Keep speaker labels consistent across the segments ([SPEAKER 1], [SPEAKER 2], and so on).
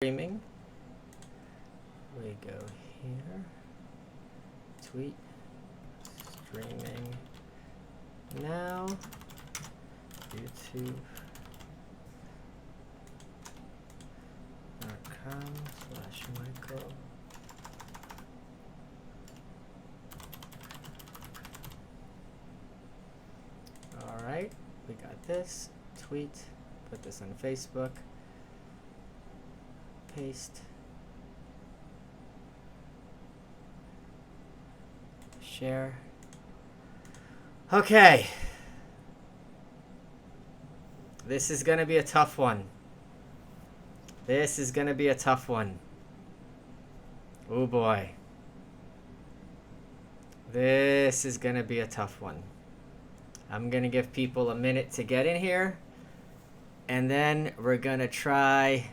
[SPEAKER 1] Streaming. We go here. Tweet. Streaming. Now. YouTube.com/Michael. Alright, we got this. Tweet. Put this on Facebook. Paste. Share. Okay. This is going to be a tough one. This is going to be a tough one. Oh boy. This is going to be a tough one. I'm going to give people a minute to get in here. And then we're going to try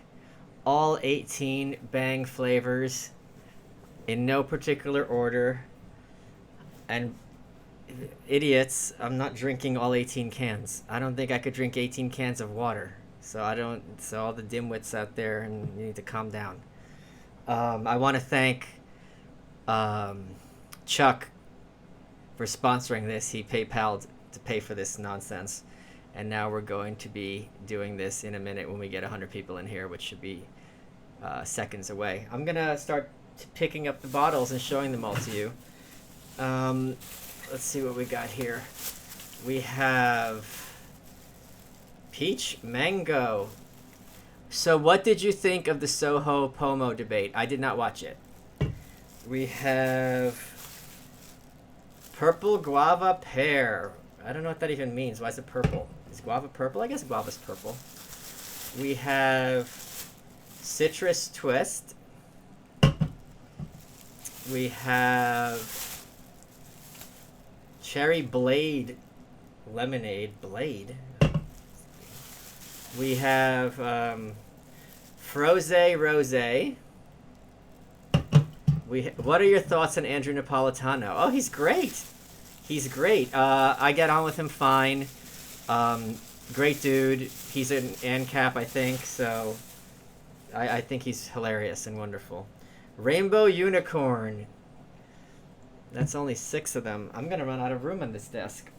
[SPEAKER 1] all 18 Bang flavors in no particular order. And idiots, I'm not drinking all 18 cans. I don't think I could drink 18 cans of water. So all the dimwits out there, and you need to calm down. I want to thank Chuck for sponsoring this. He PayPal'd to pay for this nonsense. And now we're going to be doing this in a minute when we get 100 people in here, which should be seconds away. I'm going to start picking up the bottles and showing them all to you. Let's see what we got here. We have peach mango. So what did you think of the Soho Pomo debate? I did not watch it. We have purple guava pear. I don't know what that even means. Why is it purple? Is guava purple? I guess guava's purple. We have citrus twist. We have cherry blade lemonade. Blade. We have Froze Rosé. What are your thoughts on Andrew Napolitano? Oh, he's great. He's great. I get on with him fine. Great dude. He's an ANCAP, I think, so I think he's hilarious and wonderful. Rainbow Unicorn. That's only 6 of them. I'm going to run out of room on this desk.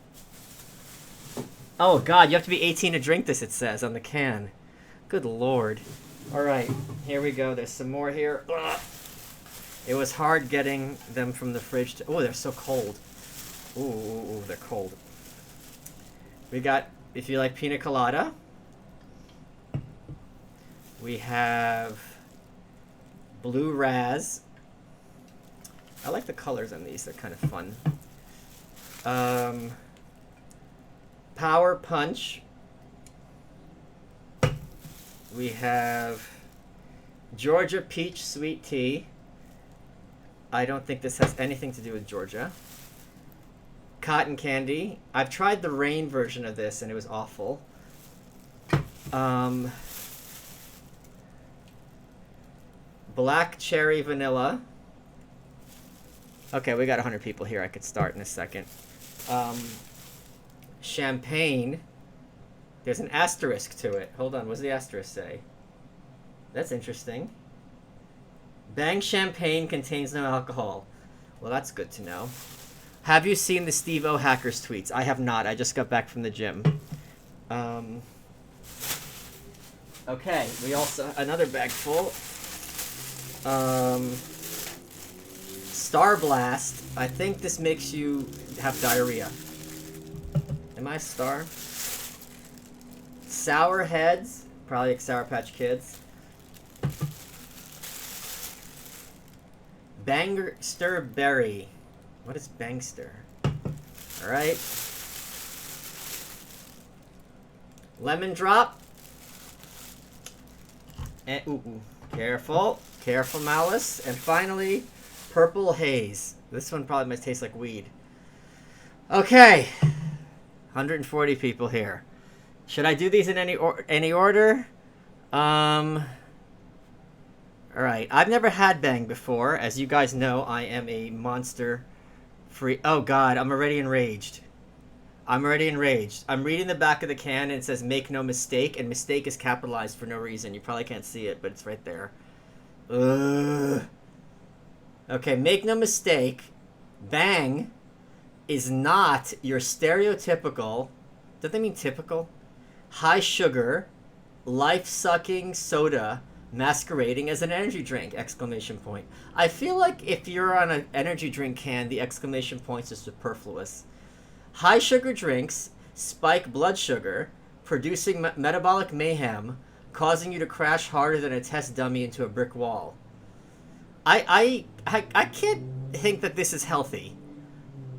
[SPEAKER 1] Oh, God, you have to be 18 to drink this, it says on the can. Good Lord. All right, here we go. There's some more here. Ugh. It was hard getting them from the fridge. Oh, they're so cold. Ooh, they're cold. We got, if you like pina colada. We have blue raz. I like the colors on these. They're kind of fun. Power punch. We have Georgia peach sweet tea. I don't think this has anything to do with Georgia. Cotton candy. I've tried the rain version of this and it was awful. Black cherry vanilla. Okay, we got 100 people here. I could start in a second. Champagne. There's an asterisk to it. Hold on, what does the asterisk say? That's interesting. Bang champagne contains no alcohol. Well, that's good to know. Have you seen the Steve O Hackers tweets? I have not. I just got back from the gym. Okay, we also another bag full. Star Blast. I think this makes you have diarrhea. Am I a star? Sour Heads. Probably like Sour Patch Kids. Bangster Berry. What is Bangster? Alright. Lemon Drop. And, ooh. Careful. Careful Malice. And finally, Purple Haze. This one probably might taste like weed. Okay. 140 people here. Should I do these in any order? Alright. I've never had Bang before. As you guys know, I am a monster free... Oh, God. I'm already enraged. I'm already enraged. I'm reading the back of the can and it says make no mistake, and mistake is capitalized for no reason. You probably can't see it, but it's right there. Ugh. Okay, make no mistake, Bang is not your stereotypical, does that mean typical? High sugar, life-sucking soda masquerading as an energy drink, exclamation point. I feel like if you're on an energy drink can, the exclamation points are superfluous. High sugar drinks spike blood sugar, producing metabolic mayhem, causing you to crash harder than a test dummy into a brick wall. I can't think that this is healthy.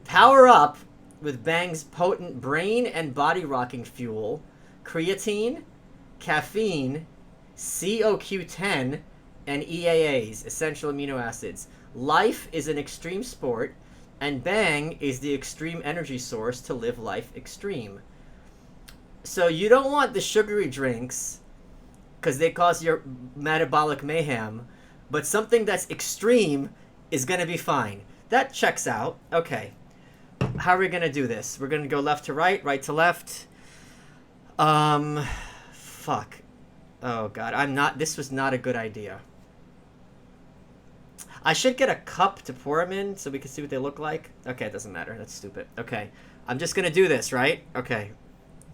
[SPEAKER 1] Power up with Bang's potent brain and body rocking fuel, creatine, caffeine, CoQ10, and EAAs, essential amino acids. Life is an extreme sport, and Bang is the extreme energy source to live life extreme. So you don't want the sugary drinks because they cause your metabolic mayhem, but something that's extreme is going to be fine. That checks out. Okay. How are we going to do this? We're going to go left to right, right to left. Fuck. Oh, God. This was not a good idea. I should get a cup to pour them in so we can see what they look like. Okay, it doesn't matter. That's stupid. Okay. I'm just going to do this, right? Okay.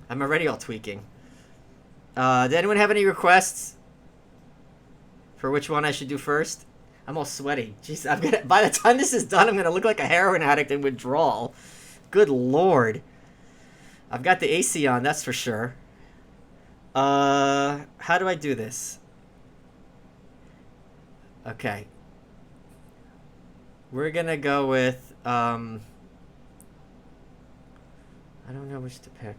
[SPEAKER 1] I'm already all tweaking. Did anyone have any requests for which one I should do first? I'm all sweaty. Jeez, by the time this is done, I'm going to look like a heroin addict in withdrawal. Good Lord. I've got the AC on, that's for sure. How do I do this? Okay. We're going to go with, I don't know which to pick.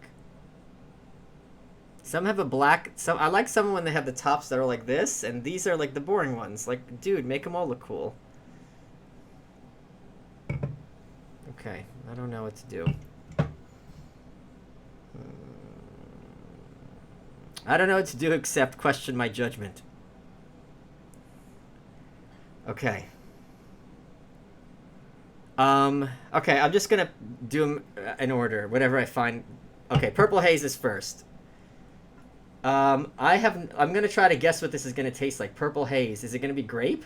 [SPEAKER 1] Some have a black... I like some when they have the tops that are like this, and these are like the boring ones. Like, dude, make them all look cool. Okay, I don't know what to do. I don't know what to do except question my judgment. Okay. Okay, I'm just gonna do them in order, whatever I find. Okay, Purple Haze is first. I'm gonna try to guess what this is gonna taste like. Purple Haze. Is it gonna be grape?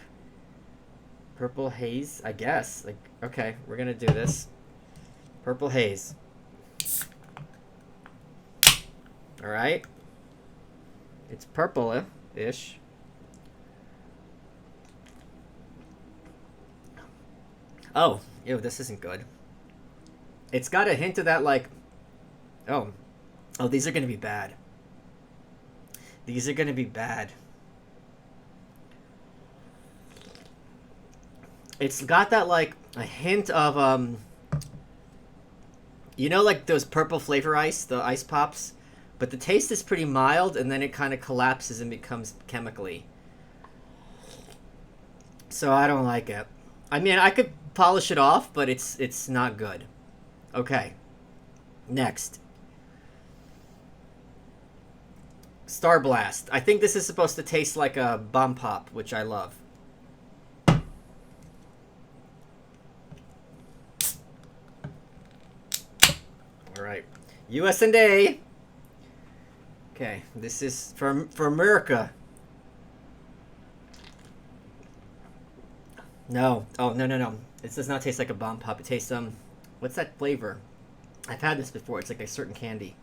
[SPEAKER 1] Purple Haze, I guess. Like, okay, we're gonna do this. Purple Haze. All right. It's purple-ish. Oh, ew, this isn't good. It's got a hint of that, like, oh, these are gonna be bad. These are going to be bad. It's got that, like, a hint of, you know, like those purple flavor ice, the ice pops? But the taste is pretty mild, and then it kind of collapses and becomes chemically. So I don't like it. I mean, I could polish it off, but it's not good. Okay. Next. Star Blast. I think this is supposed to taste like a bomb pop, which I love. All right. US&A. Okay, this is for America. No. Oh, no. It does not taste like a bomb pop. It tastes, what's that flavor? I've had this before. It's like a certain candy.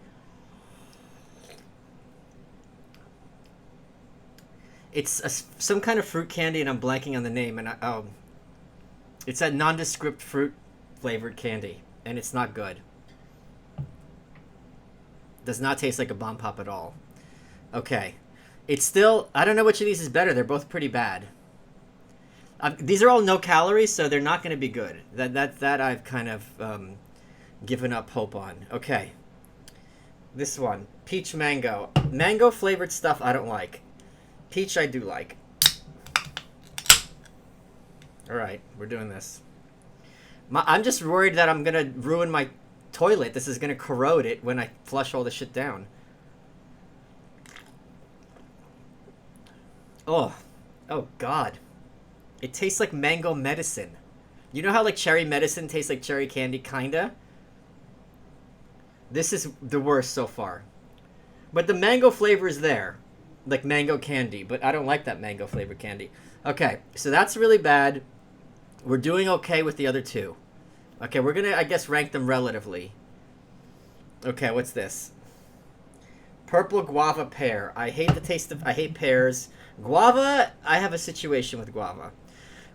[SPEAKER 1] It's some kind of fruit candy, and I'm blanking on the name. And it's a nondescript fruit flavored candy, and it's not good. Does not taste like a bomb pop at all. Okay, it's still, I don't know which of these is better. They're both pretty bad. These are all no calories, so they're not going to be good. That I've kind of given up hope on. Okay, this one, peach mango. Mango flavored stuff I don't like. Peach I do like. Alright, we're doing this. I'm just worried that I'm going to ruin my toilet. This is going to corrode it when I flush all the shit down. Oh God. It tastes like mango medicine. You know how like cherry medicine tastes like cherry candy? Kinda? This is the worst so far. But the mango flavor is there. Like mango candy. But I don't like that mango flavored candy. Okay, so that's really bad. We're doing okay with the other two. Okay, we're going to, I guess, rank them relatively. Okay, what's this? Purple guava pear. I hate the taste of... I hate pears. Guava, I have a situation with guava.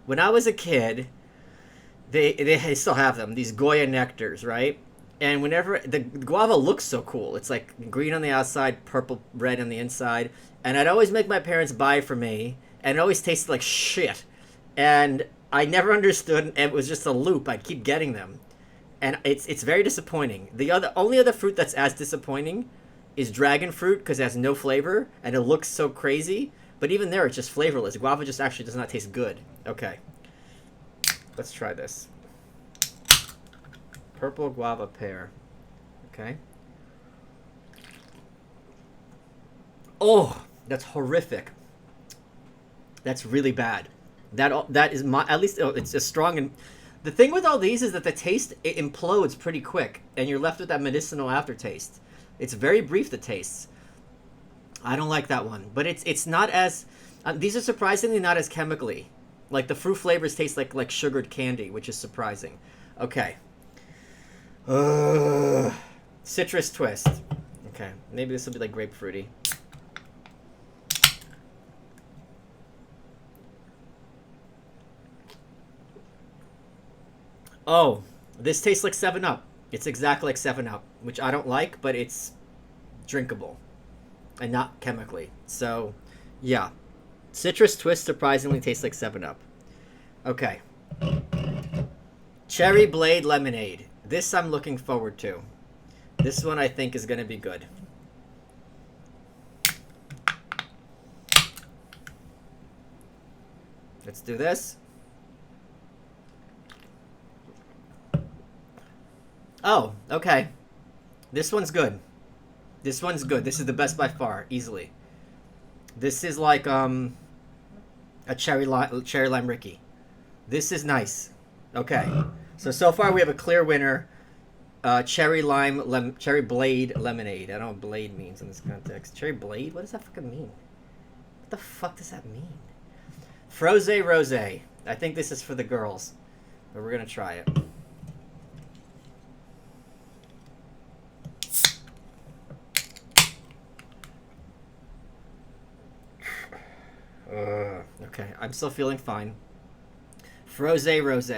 [SPEAKER 1] When I was a kid, they still have them. These Goya nectars, right? And whenever... The guava looks so cool. It's like green on the outside, purple, red on the inside. And I'd always make my parents buy it for me. And it always tasted like shit. And I never understood. And it was just a loop. I'd keep getting them. And it's very disappointing. The only other fruit that's as disappointing is dragon fruit because it has no flavor and it looks so crazy. But even there, it's just flavorless. Guava just actually does not taste good. Okay. Let's try this. Purple guava pear. Okay. Oh, that's horrific. That's really bad. That is my, at least it's a strong. And the thing with all these is that the taste, it implodes pretty quick and you're left with that medicinal aftertaste. It's very brief, the tastes. I don't like that one. But it's not as... these are surprisingly not as chemically. Like, the fruit flavors taste like sugared candy, which is surprising. Okay. Citrus twist. Okay. Maybe this will be like grapefruity. Oh, this tastes like 7-Up. It's exactly like 7-Up, which I don't like, but it's drinkable and not chemically. So, yeah. Citrus twist surprisingly tastes like 7-Up. Okay. Cherry Blade Lemonade. This I'm looking forward to. This one I think is going to be good. Let's do this. Oh, okay. This one's good. This one's good. This is the best by far, easily. This is like a cherry lime Ricky. This is nice. Okay. So far we have a clear winner. Cherry Blade Lemonade. I don't know what blade means in this context. Cherry Blade? What does that fucking mean? What the fuck does that mean? Froze Rose. I think this is for the girls. But we're gonna try it. Okay, I'm still feeling fine. Froze Rose.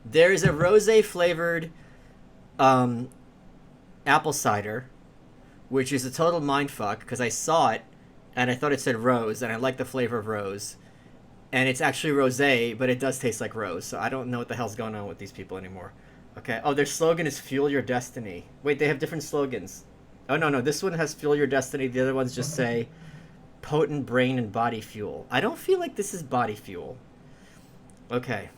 [SPEAKER 1] There's a rose flavored apple cider, which is a total mindfuck because I saw it and I thought it said rose and I like the flavor of rose. And it's actually rosé, but it does taste like rose. So I don't know what the hell's going on with these people anymore. Okay. Oh, their slogan is Fuel Your Destiny. Wait, they have different slogans. Oh, no. This one has Fuel Your Destiny. The other ones just say Potent Brain and Body Fuel. I don't feel like this is body fuel. Okay.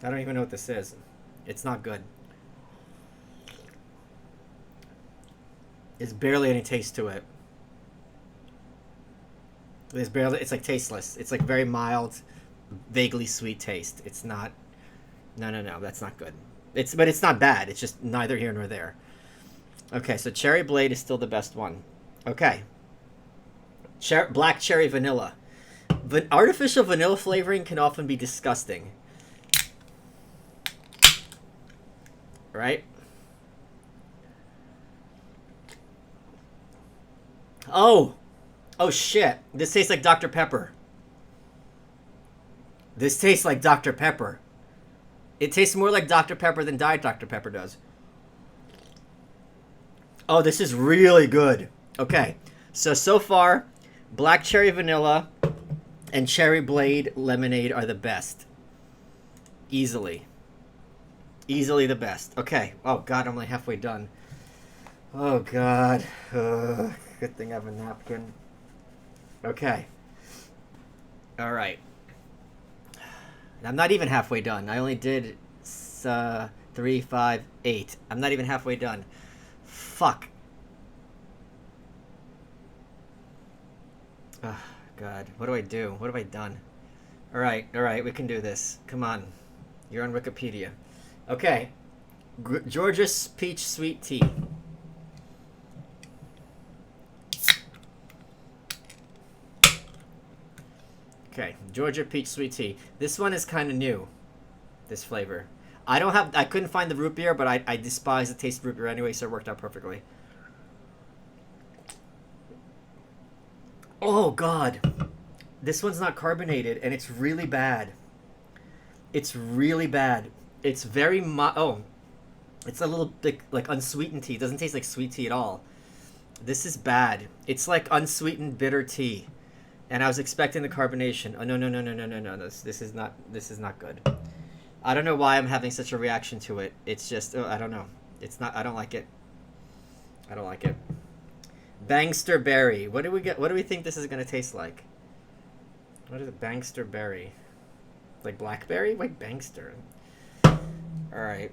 [SPEAKER 1] I don't even know what this is. It's not good. There's barely any taste to it. It's like tasteless. It's like very mild, vaguely sweet taste. It's not, no, that's not good. But it's not bad. It's just neither here nor there. Okay, so Cherry Blade is still the best one. Okay. Black Cherry Vanilla. Artificial vanilla flavoring can often be disgusting. Right? Oh shit. This tastes like Dr. Pepper. This tastes like Dr. Pepper. It tastes more like Dr. Pepper than Diet Dr. Pepper does. Oh, this is really good. Okay. So far, Black Cherry Vanilla and Cherry Blade Lemonade are the best. Easily the best. Okay. Oh, God, I'm only halfway done. Oh, God. Good thing I have a napkin. Okay. All right. I'm not even halfway done. I only did 3, 5, 8. I'm not even halfway done. Fuck. Oh, God. What do I do? What have I done? All right, we can do this. Come on. You're on Wikipedia. Okay. Georgia peach sweet tea. Okay, Georgia peach sweet tea. This one is kind of new. This flavor. I couldn't find the root beer, but I despise the taste of root beer anyway, so it worked out perfectly. Oh god. This one's not carbonated, and it's really bad. It's really bad. It's very it's a little bit like unsweetened tea. It doesn't taste like sweet tea at all. This is bad. It's like unsweetened bitter tea. And I was expecting the carbonation. Oh no. This is not good. I don't know why I'm having such a reaction to it. It's just I don't know. It's not I don't like it. I don't like it. Bangster berry. What do we get? What do we think this is going to taste like? What is it? Bangster berry. Like blackberry? Like Bangster. All right.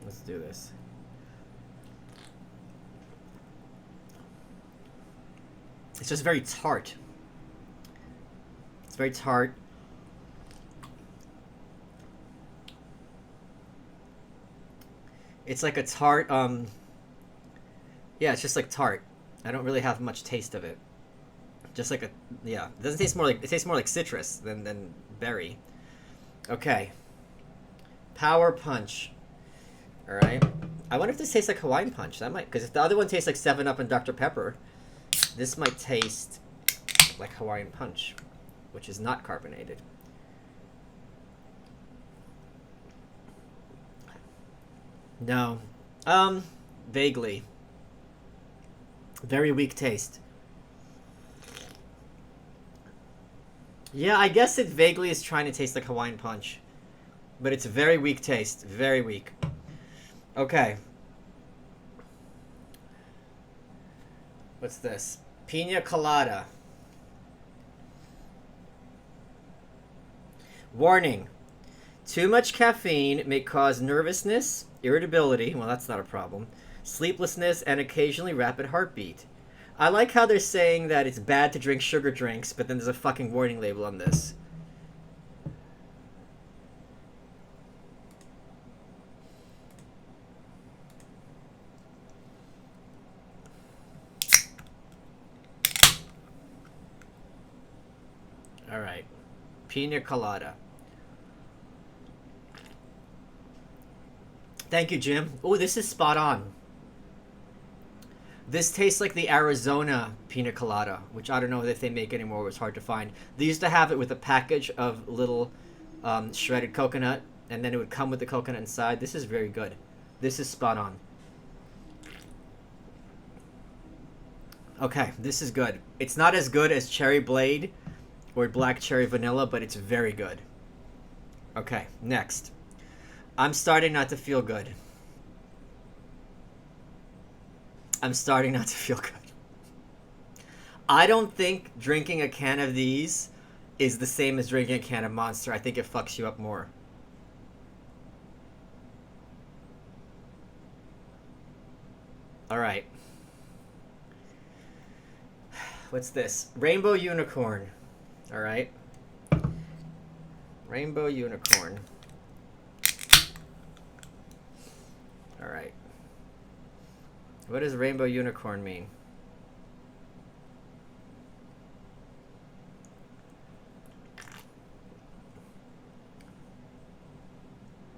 [SPEAKER 1] Let's do this. It's just very tart. It's very tart. It's like a tart, yeah, it's just like tart. I don't really have much taste of it. Just like yeah. It doesn't taste more like, it tastes more like citrus than berry. Okay. Power Punch. Alright. I wonder if this tastes like Hawaiian Punch. That might, because if the other one tastes like 7-Up and Dr. Pepper, this might taste like Hawaiian Punch, which is not carbonated. No. Vaguely. Very weak taste. Yeah, I guess it vaguely is trying to taste like Hawaiian Punch. But it's a very weak taste. Very weak. Okay. What's this? Pina Colada. Warning. Too much caffeine may cause nervousness, irritability, well, that's not a problem, sleeplessness, and occasionally rapid heartbeat. I like how they're saying that it's bad to drink sugar drinks, but then there's a fucking warning label on this. All right. Pina Colada. Thank you, Jim. Oh, this is spot on. This tastes like the Arizona Pina Colada, which I don't know if they make anymore. It was hard to find. They used to have it with a package of little shredded coconut, and then it would come with the coconut inside. This is very good. This is spot on. Okay, this is good. It's not as good as Cherry Blade or Black Cherry Vanilla, but it's very good. Okay, next. I'm starting not to feel good. I'm starting not to feel good. I don't think drinking a can of these is the same as drinking a can of Monster. I think it fucks you up more. All right. What's this? Rainbow Unicorn. All right. Rainbow Unicorn. All right. What does Rainbow Unicorn mean?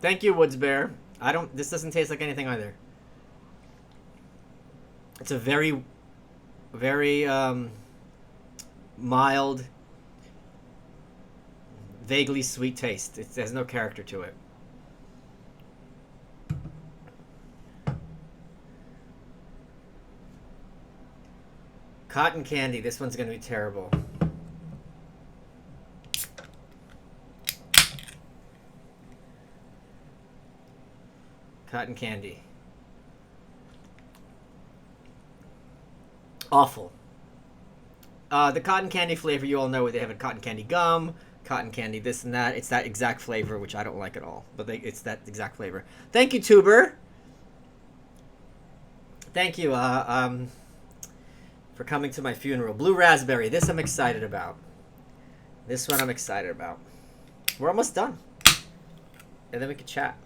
[SPEAKER 1] Thank you, Woods Bear. This doesn't taste like anything either. It's a very, very mild, vaguely sweet taste. It has no character to it. Cotton candy. This one's going to be terrible. Cotton candy. Awful. The cotton candy flavor, you all know they have a cotton candy gum, cotton candy this and that. It's that exact flavor, which I don't like at all. But it's that exact flavor. Thank you, Tuber. Thank you. for coming to my funeral. Blue raspberry. This I'm excited about. This one I'm excited about. We're almost done. And then we can chat.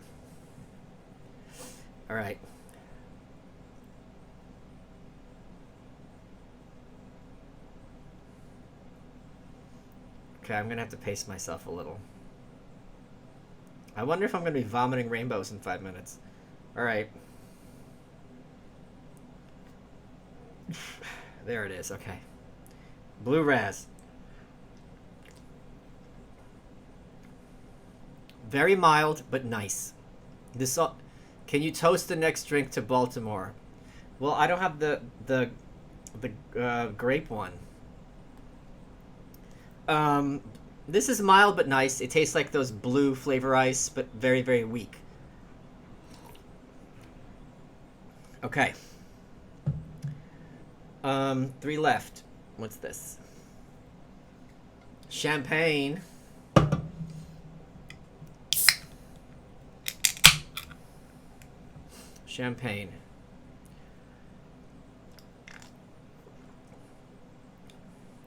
[SPEAKER 1] All right. Okay, I'm going to have to pace myself a little. I wonder if I'm going to be vomiting rainbows in 5 minutes. All right. There it is. Okay. Blue raz. Very mild, but nice. This. Can you toast the next drink to Baltimore? Well, I don't have the grape one. This is mild but nice. It tastes like those blue flavor ice, but very, very weak. Okay. 3 left. What's this? Champagne. Champagne.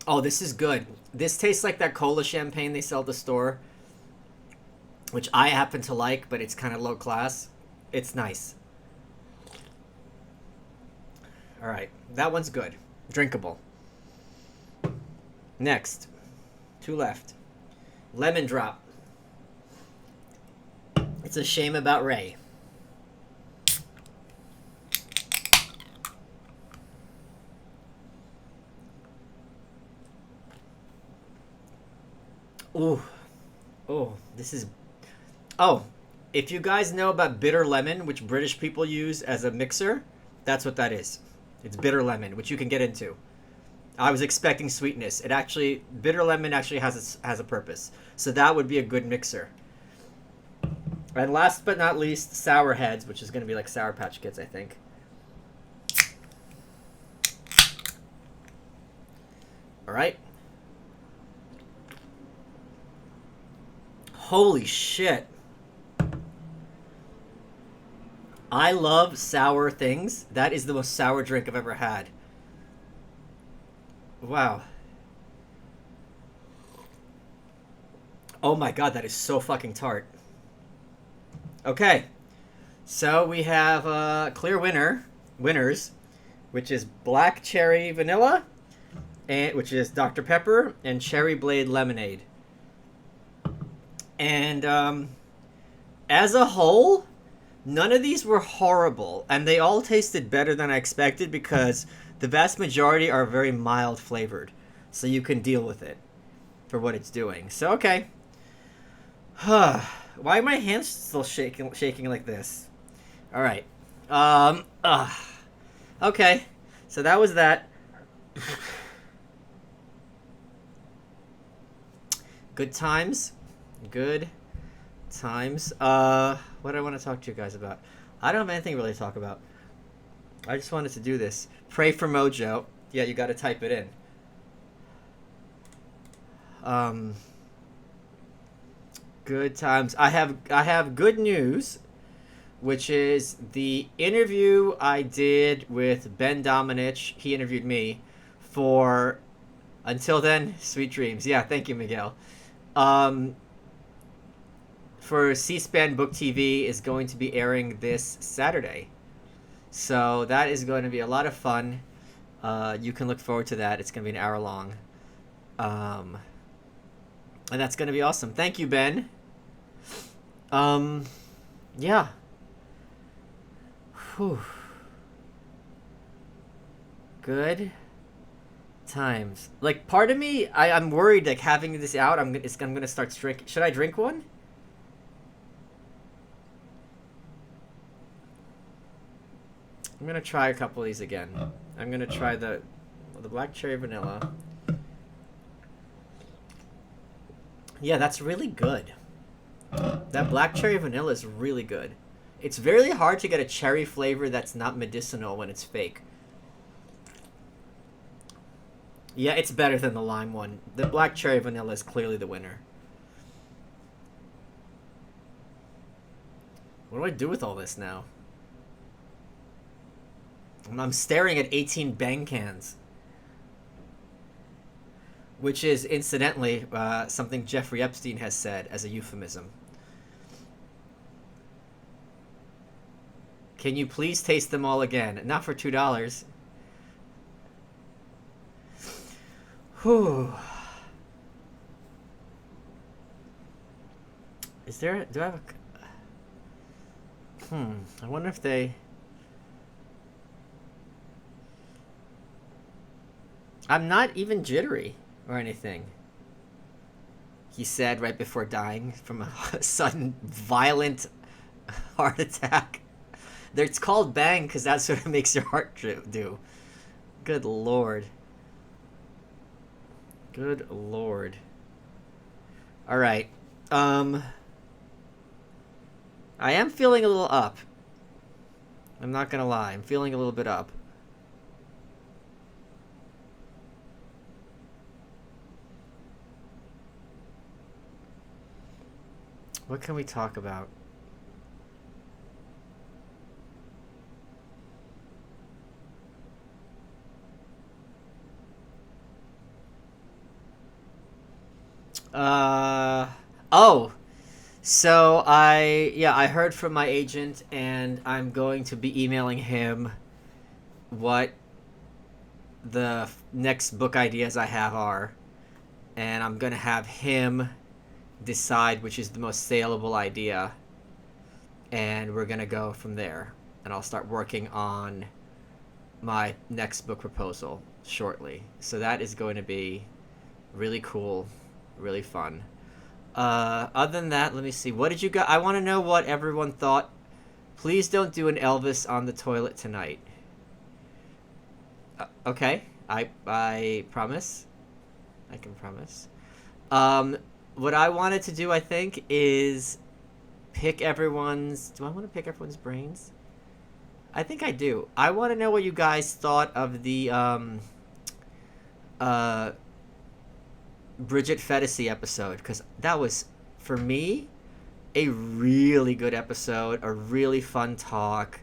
[SPEAKER 1] Oh, this is good. This tastes like that cola champagne they sell at the store, which I happen to like, but it's kind of low class. It's nice. All right, that one's good. Drinkable. Next, 2 left. Lemon drop. It's a shame about Ray. Ooh. Oh, this is... Oh, if you guys know about bitter lemon, which British people use as a mixer, that's what that is. It's bitter lemon, which you can get into. I was expecting sweetness. It actually... Bitter lemon actually has a purpose. So that would be a good mixer. And last but not least, Sour Heads, which is going to be like Sour Patch Kids, I think. All right. Holy shit. I love sour things. That is the most sour drink I've ever had. Wow. Oh my god, that is so fucking tart. Okay. So we have clear winners, which is Black Cherry Vanilla, and which is Dr. Pepper, and Cherry Blade Lemonade. And as a whole, none of these were horrible, and they all tasted better than I expected because the vast majority are very mild flavored, so you can deal with it for what it's doing. So okay. Why are my hands still shaking like this? All right. Okay. So that was that. Good times. Good times. What do I want to talk to you guys about? I don't have anything really to talk about. I just wanted to do this. Pray for Mojo. Yeah, you got to type it in. Good times. I have good news, which is the interview I did with Ben Domenech. He interviewed me for Until Then, Sweet Dreams. Yeah, thank you, Miguel. For C-SPAN Book TV is going to be airing this Saturday. So that is going to be a lot of fun. You can look forward to that. It's going to be an hour long. And that's going to be awesome. Thank you, Ben. Yeah. Whew. Good times. Like, part of me, I'm worried, like, having this out, I'm going to start drinking. Should I drink one? I'm going to try a couple of these again. I'm going to try the Black Cherry Vanilla. Yeah, that's really good. That Black Cherry Vanilla is really good. It's very hard to get a cherry flavor that's not medicinal when it's fake. Yeah, it's better than the lime one. The Black Cherry Vanilla is clearly the winner. What do I do with all this now? I'm staring at 18 bang cans. which is incidentally something Jeffrey Epstein has said as a euphemism. Can you please taste them all again? Not for $2. Whew. Is there... Do I have a... I wonder if they... I'm not even jittery or anything. He said right before dying from a sudden violent heart attack. It's called bang because that's what it makes your heart do. Good Lord. Good Lord. All right. I am feeling a little up. I'm not gonna lie. I'm feeling a little bit up. What can we talk about? Oh, so I heard from my agent, and I'm going to be emailing him what the next book ideas I have are, and I'm gonna have him decide which is the most saleable idea, and we're gonna go from there, and I'll start working on my next book proposal shortly. So that is going to be really cool, really fun. Other than that, let me see. What did you got? I want to know what everyone thought. Please don't do an Elvis on the toilet tonight. Okay, I promise. I can promise. What I wanted to do, I think, is pick everyone's... Do I want to pick everyone's brains? I think I do. I want to know what you guys thought of the Bridget Fetisi episode, because that was, for me, a really good episode, a really fun talk.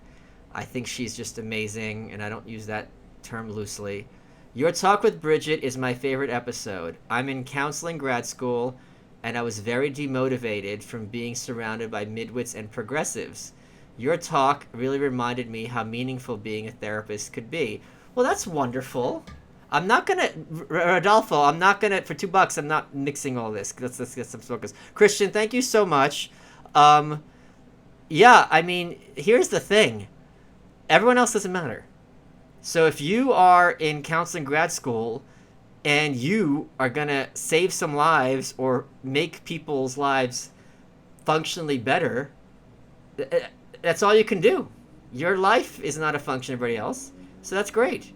[SPEAKER 1] I think she's just amazing, and I don't use that term loosely. Your talk with Bridget is my favorite episode. I'm in counseling grad school, and I was very demotivated from being surrounded by midwits and progressives. Your talk really reminded me how meaningful being a therapist could be. Well, that's wonderful. I'm not gonna, Rodolfo, I'm not gonna, for $2, I'm not mixing all this. Let's get some focus. Christian, thank you so much. Yeah, I mean, here's the thing. Everyone else doesn't matter. So if you are in counseling grad school and you are gonna save some lives or make people's lives functionally better, that's all you can do. Your life is not a function of everybody else. So that's great.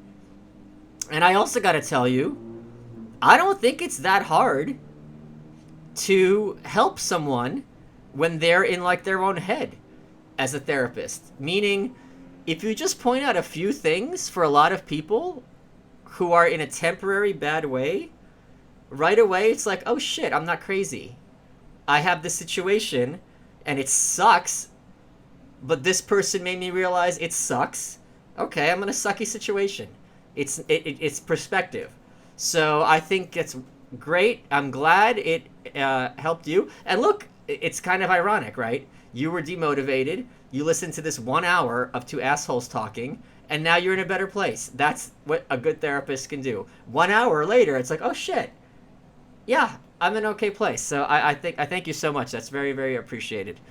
[SPEAKER 1] And I also got to tell you, I don't think it's that hard to help someone when they're in like their own head as a therapist. Meaning, if you just point out a few things for a lot of people who are in a temporary bad way, right away it's like, oh shit, I'm not crazy. I have this situation and it sucks, but this person made me realize it sucks. Okay, I'm in a sucky situation. It's perspective. So I think it's great. I'm glad it helped you. And look, it's kind of ironic, right? You were demotivated. You listened to this 1 hour of two assholes talking, and now you're in a better place. That's what a good therapist can do. 1 hour later, it's like, oh shit, yeah, I'm in an okay place. So I thank you so much. That's very, very appreciated.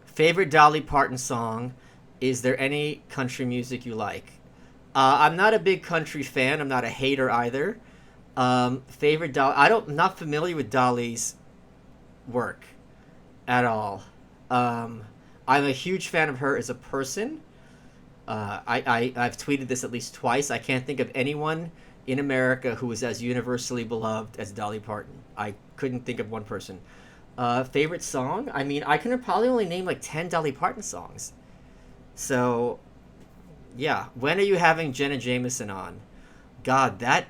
[SPEAKER 1] Favorite Dolly Parton song? Is there any country music you like? I'm not a big country fan. I'm not a hater either. Favorite Dolly? I'm not familiar with Dolly's work at all. I'm a huge fan of her as a person. I've tweeted this at least twice. I can't think of anyone in America who is as universally beloved as Dolly Parton. I couldn't think of one person. Favorite song? I mean, I can probably only name like 10 Dolly Parton songs. So, yeah. When are you having Jenna Jameson on? God, that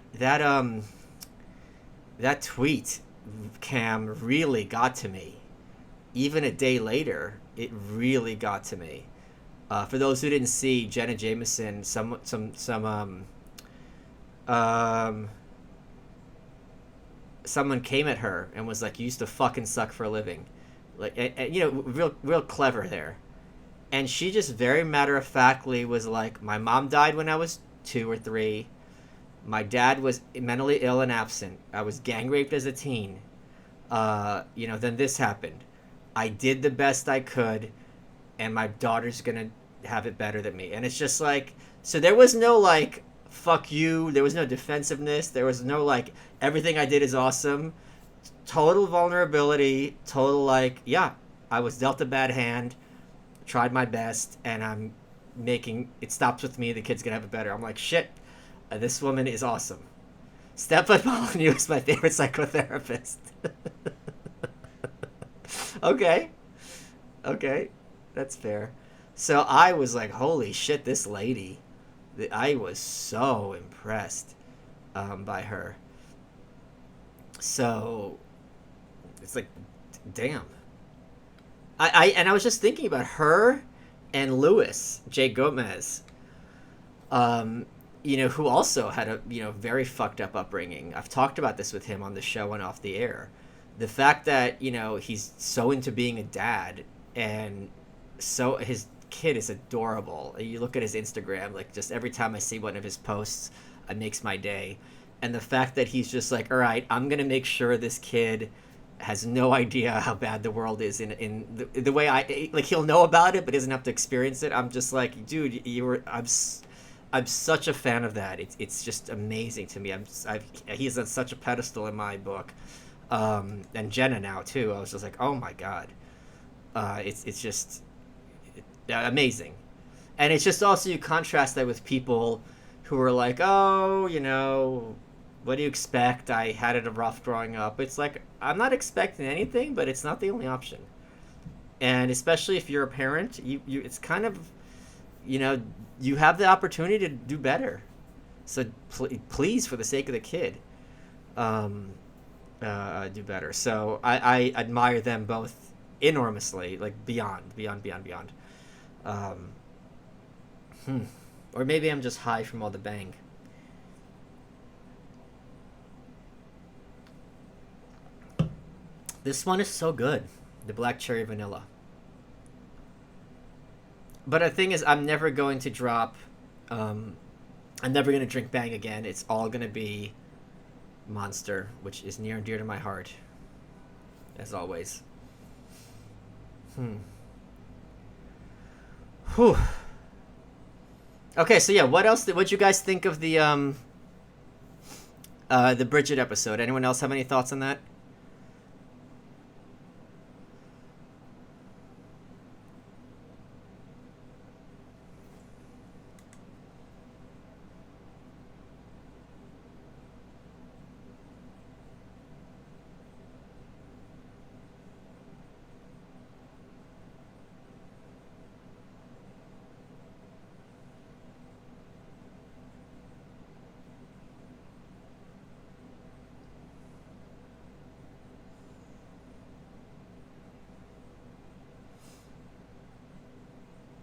[SPEAKER 1] tweet, Cam, really got to me. Even a day later, it really got to me. For those who didn't see, Jenna Jameson, some um, someone came at her and was like, "You used to fucking suck for a living," like, you know, real clever there. And she just very matter of factly was like, "My mom died when I was 2 or 3. My dad was mentally ill and absent. I was gang raped as a teen. You know, then this happened. I did the best I could, and my daughter's gonna have it better than me." And it's just like, so there was no like, fuck you. There was no defensiveness. There was no like, everything I did is awesome. Total vulnerability. Total like, yeah, I was dealt a bad hand, tried my best, and I'm making it stops with me. The kid's gonna have it better. I'm like, shit. This woman is awesome. Stefan Molyneux is my favorite psychotherapist. Okay. Okay. That's fair. So I was like, holy shit, this lady. I was so impressed by her. So it's like, damn. And I was just thinking about her and Luis J. Gomez. You know, who also had a, you know, very fucked up upbringing. I've talked about this with him on the show and off the air. The fact that, you know, he's so into being a dad, and so his kid is adorable. You look at his Instagram, like, just every time I see one of his posts, it makes my day. And the fact that he's just like, all right, I'm going to make sure this kid has no idea how bad the world is in the way I, like, he'll know about it, but doesn't have to experience it. I'm just like, dude, I'm such a fan of that. It's just amazing to me. He's on such a pedestal in my book, and Jenna now too. I was just like, oh my god, it's just amazing, and it's just also, you contrast that with people who are like, oh, you know, what do you expect? I had it rough growing up. It's like, I'm not expecting anything, but it's not the only option, and especially if you're a parent, you it's kind of, you know, you have the opportunity to do better. So please, for the sake of the kid, do better. So I admire them both enormously, like beyond. Um, Or maybe I'm just high from all the bang. This one is so good. The black cherry vanilla. But the thing is, I'm never going to drop. I'm never going to drink Bang again. It's all going to be Monster, which is near and dear to my heart, as always. Whew. Okay, so yeah, what else? What'd you guys think of the Bridget episode? Anyone else have any thoughts on that?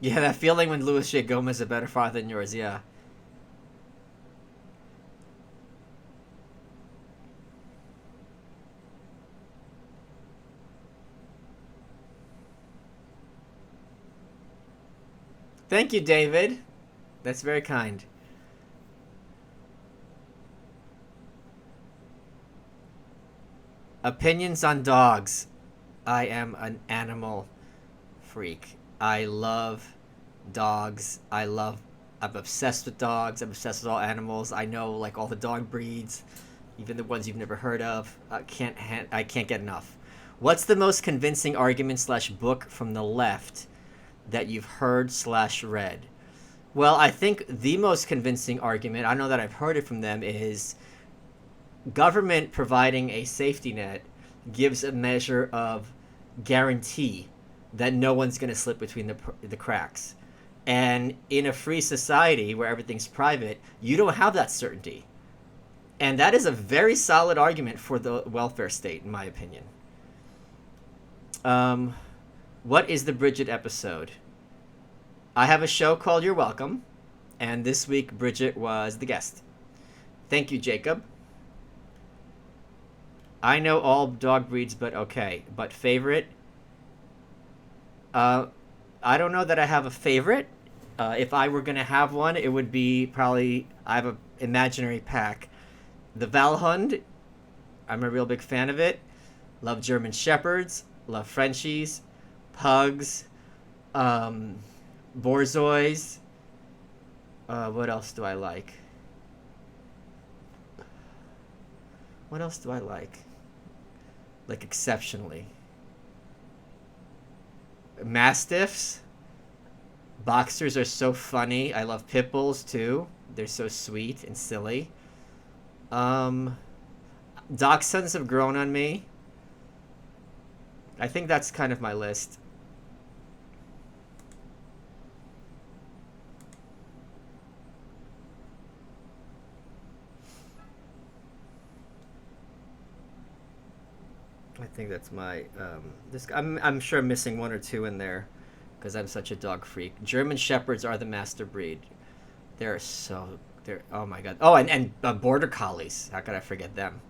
[SPEAKER 1] Yeah, that feeling when Luis J. Gomez is a better father than yours, yeah. Thank you, David. That's very kind. Opinions on dogs. I am an animal freak. I love dogs. I'm obsessed with dogs. I'm obsessed with all animals. I know like all the dog breeds, even the ones you've never heard of. I can't get enough. What's the most convincing argument slash book from the left that you've heard slash read? Well, I think the most convincing argument, I know that I've heard it from them, is government providing a safety net gives a measure of guarantee that no one's going to slip between the cracks. And in a free society where everything's private, you don't have that certainty. And that is a very solid argument for the welfare state, in my opinion. What is the Bridget episode? I have a show called You're Welcome, and this week Bridget was the guest. Thank you, Jacob. I know all dog breeds, but okay. But favorite? Uh, I don't know that I have a favorite. If I were gonna have one, it would be probably I have a imaginary pack. The Valhund. I'm a real big fan of it. Love German Shepherds. Love Frenchies, Pugs, um, Borzois. What else do I like? What else do I like? Like exceptionally. Mastiffs. Boxers are so funny. I love pit bulls too. They're so sweet and silly. Um, Dachshunds have grown on me. I think that's kind of my list. I think that's my this. I'm sure I'm missing one or two in there, because I'm such a dog freak. German Shepherds are the master breed. They're oh my god. Oh, and border collies. How could I forget them?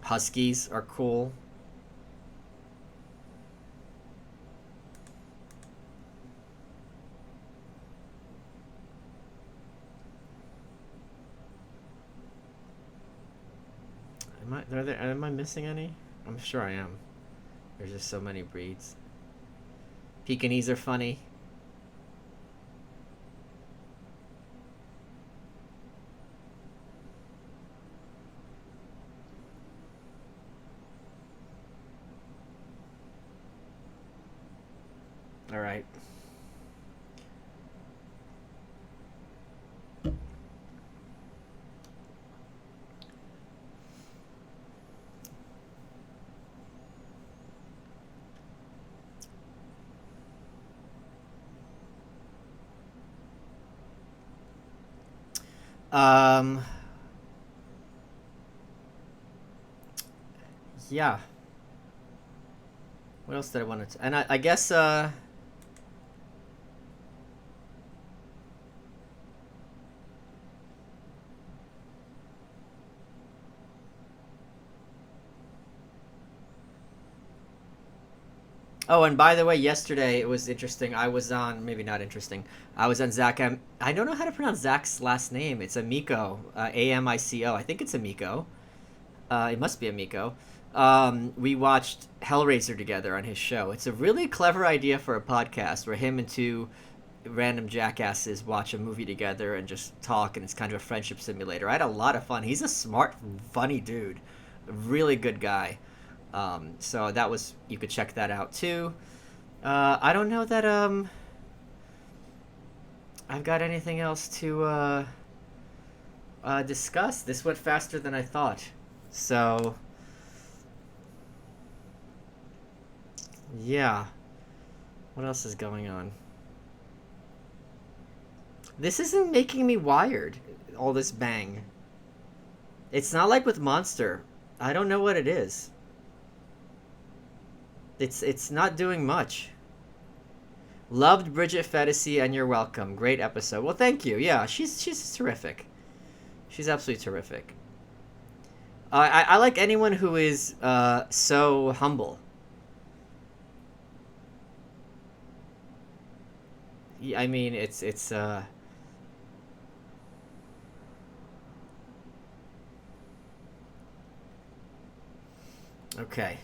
[SPEAKER 1] Huskies are cool. Am I missing any? I'm sure I am. There's just so many breeds. Pekingese are funny. All right. Um. Yeah. What else did I want to? And I guess. Oh, and by the way, yesterday it was interesting. I was on, maybe not interesting. I was on Zach. I don't know how to pronounce Zach's last name. It's Amico, Amico. I think it's Amico. It must be Amico. We watched Hellraiser together on his show. It's a really clever idea for a podcast where him and two random jackasses watch a movie together and just talk, and it's kind of a friendship simulator. I had a lot of fun. He's a smart, funny dude, a really good guy. So that was you could check that out too. I don't know that I've got anything else to discuss. This went faster than I thought. So yeah, what else is going on? This isn't making me wired. All this bang. It's not like with Monster. I don't know what it is. It's not doing much. Loved Bridget Fetisi, and you're welcome. Great episode. Well, thank you. Yeah, she's terrific. She's absolutely terrific. I like anyone who is so humble. Yeah, I mean, it's okay.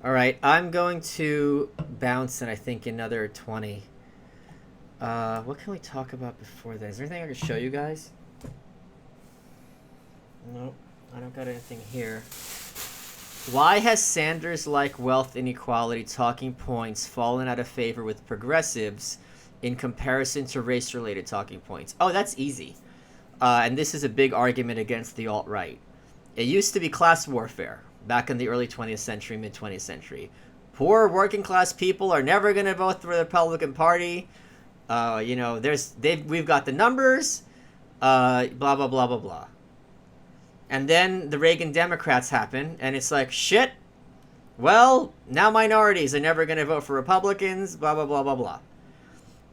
[SPEAKER 1] All right, I'm going to bounce in, I think, another 20. What can we talk about before that? Is there anything I can show you guys? Nope, I don't got anything here. Why has Sanders' like wealth inequality talking points fallen out of favor with progressives in comparison to race-related talking points? Oh, that's easy. And this is a big argument against the alt-right. It used to be class warfare back in the early 20th century, mid 20th century. Poor working class people are never going to vote for the Republican Party. We've got the numbers. Blah blah blah blah blah. And then the Reagan Democrats happen, and it's like, shit, well, now minorities are never going to vote for Republicans, blah, blah, blah, blah, blah.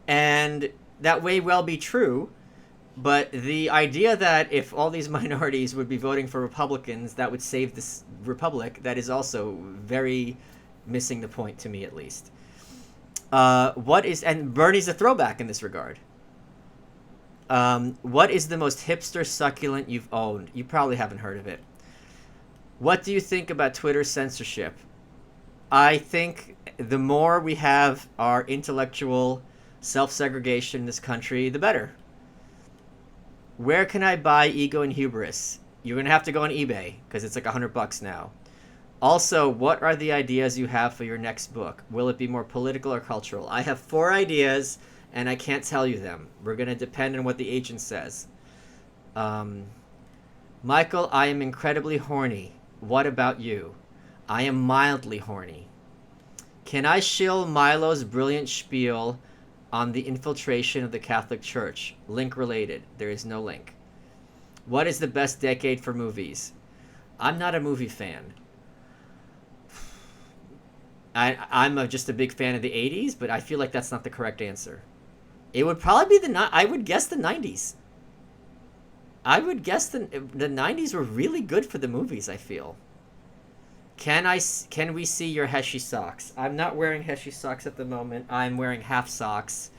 [SPEAKER 1] And that may well be true, but the idea that if all these minorities would be voting for Republicans, that would save this republic, that is also very missing the point to me, at least. And Bernie's a throwback in this regard. What is the most hipster succulent you've owned? You probably haven't heard of it. What do you think about Twitter censorship? I think the more we have our intellectual self-segregation in this country, the better. Where can I buy Ego and Hubris? You're going to have to go on eBay because it's like $100 now. Also, what are the ideas you have for your next book? Will it be more political or cultural? I have 4 ideas and I can't tell you them. We're going to depend on what the agent says. Michael, I am incredibly horny. What about you? I am mildly horny. Can I shill Milo's brilliant spiel on the infiltration of the Catholic Church? Link related. There is no link. What is the best decade for movies? I'm not a movie fan. I'm just a big fan of the 80s, but I feel like that's not the correct answer. It would probably be I would guess the 90s. I would guess the 90s were really good for the movies, I feel. Can we see your Heshi socks? I'm not wearing Heshi socks at the moment. I'm wearing half socks.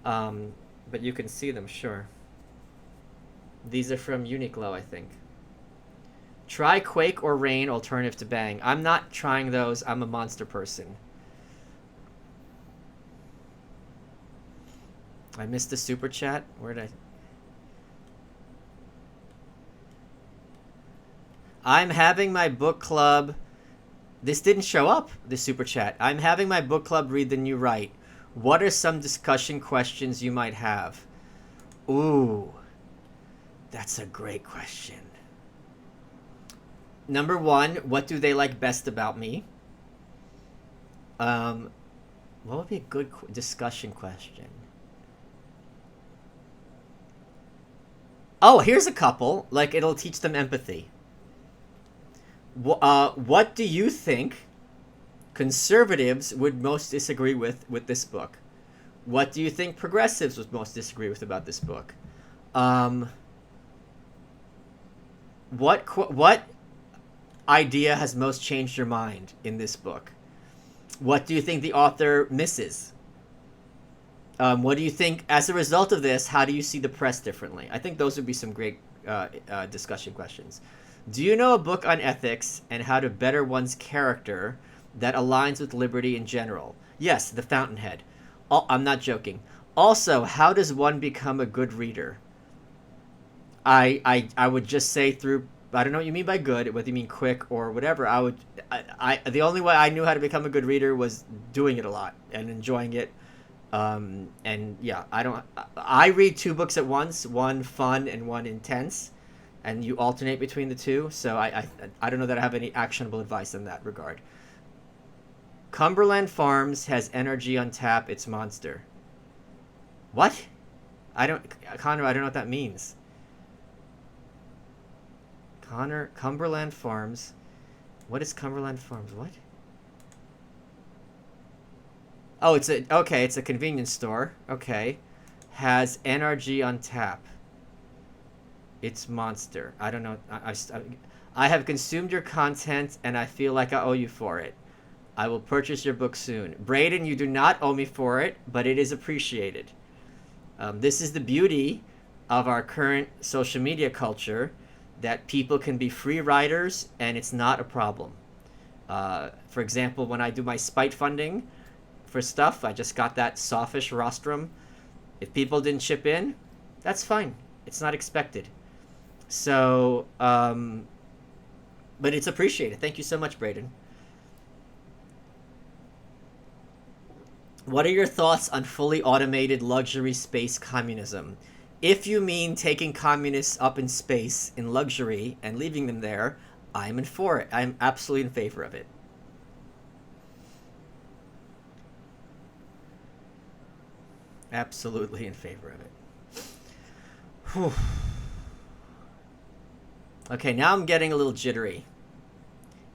[SPEAKER 1] But you can see them, sure. These are from Uniqlo, I think. Try Quake or Rain alternative to Bang. I'm not trying those. I'm a monster person. I missed the super chat. Where did I'm having my book club. This didn't show up, the super chat. I'm having my book club read The New Right. What are some discussion questions you might have? Ooh, that's a great question. Number 1, what do they like best about me? What would be a good discussion question? Oh, here's a couple. Like, it'll teach them empathy. What do you think conservatives would most disagree with this book? What do you think progressives would most disagree with about this book? What idea has most changed your mind in this book? What do you think the author misses? What do you think, as a result of this, how do you see the press differently? I think those would be some great discussion questions. Do you know a book on ethics and how to better one's character that aligns with liberty in general? Yes, The Fountainhead. I'm not joking. Also, how does one become a good reader? I would just say through, I don't know what you mean by good, whether you mean quick or whatever. The only way I knew how to become a good reader was doing it a lot and enjoying it. And yeah, I read 2 books at once, one fun and one intense, and you alternate between the two. So I don't know that I have any actionable advice in that regard. Cumberland Farms has energy on tap. It's monster. What? Connor, I don't know what that means. Cumberland Farms. What is Cumberland Farms? What? Oh, it's a convenience store. Okay. Has NRG on tap. It's monster. I don't know. I have consumed your content and I feel like I owe you for it. I will purchase your book soon. Braden, you do not owe me for it, but it is appreciated. This is the beauty of our current social media culture, that people can be free riders and it's not a problem. For example, when I do my spite funding for stuff, I just got that softish rostrum. If people didn't chip in, that's fine. It's not expected. So, but it's appreciated. Thank you so much, Braden. What are your thoughts on fully automated luxury space communism? If you mean taking communists up in space in luxury and leaving them there, I'm in for it. I'm absolutely in favor of it. Absolutely in favor of it. Whew. Okay, now I'm getting a little jittery.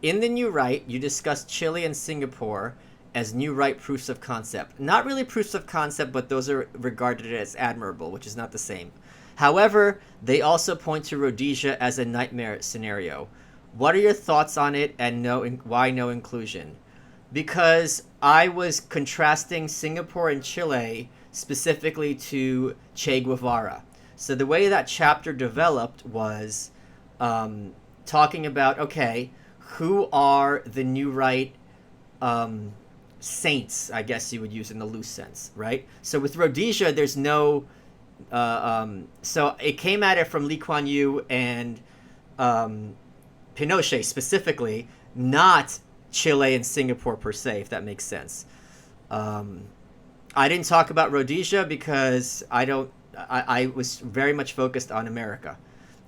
[SPEAKER 1] In the New Right, you discussed Chile and Singapore as New Right proofs of concept. Not really proofs of concept, but those are regarded as admirable, which is not the same. However, they also point to Rhodesia as a nightmare scenario. What are your thoughts on it, and why no inclusion? Because I was contrasting Singapore and Chile specifically to Che Guevara. So the way that chapter developed was talking about, okay, who are the New Right saints, I guess you would use in the loose sense, right? So with Rhodesia, there's no. So it came at it from Lee Kuan Yew and Pinochet specifically, not Chile and Singapore per se, if that makes sense. I didn't talk about Rhodesia because I was very much focused on America.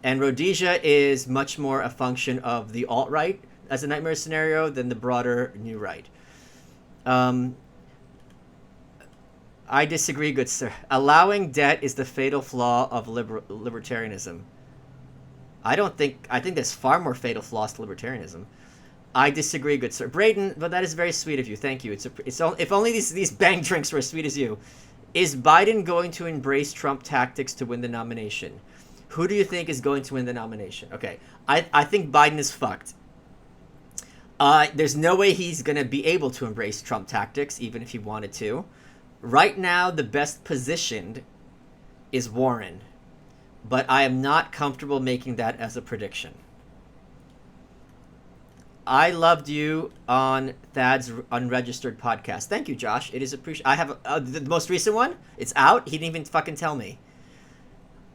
[SPEAKER 1] And Rhodesia is much more a function of the alt-right as a nightmare scenario than the broader New Right. I disagree, good sir. Allowing debt is the fatal flaw of libertarianism. I think there's far more fatal flaws to libertarianism. I disagree, good sir. Braden, but that is very sweet of you. Thank you. If only these bang drinks were as sweet as you. Is Biden going to embrace Trump tactics to win the nomination? Who do you think is going to win the nomination? Okay, I think Biden is fucked. There's no way he's going to be able to embrace Trump tactics, even if he wanted to. Right now, the best positioned is Warren, but I am not comfortable making that as a prediction. I loved you on Thad's unregistered podcast. Thank you, Josh. It is appreciated. I have the most recent one. It's out. He didn't even fucking tell me.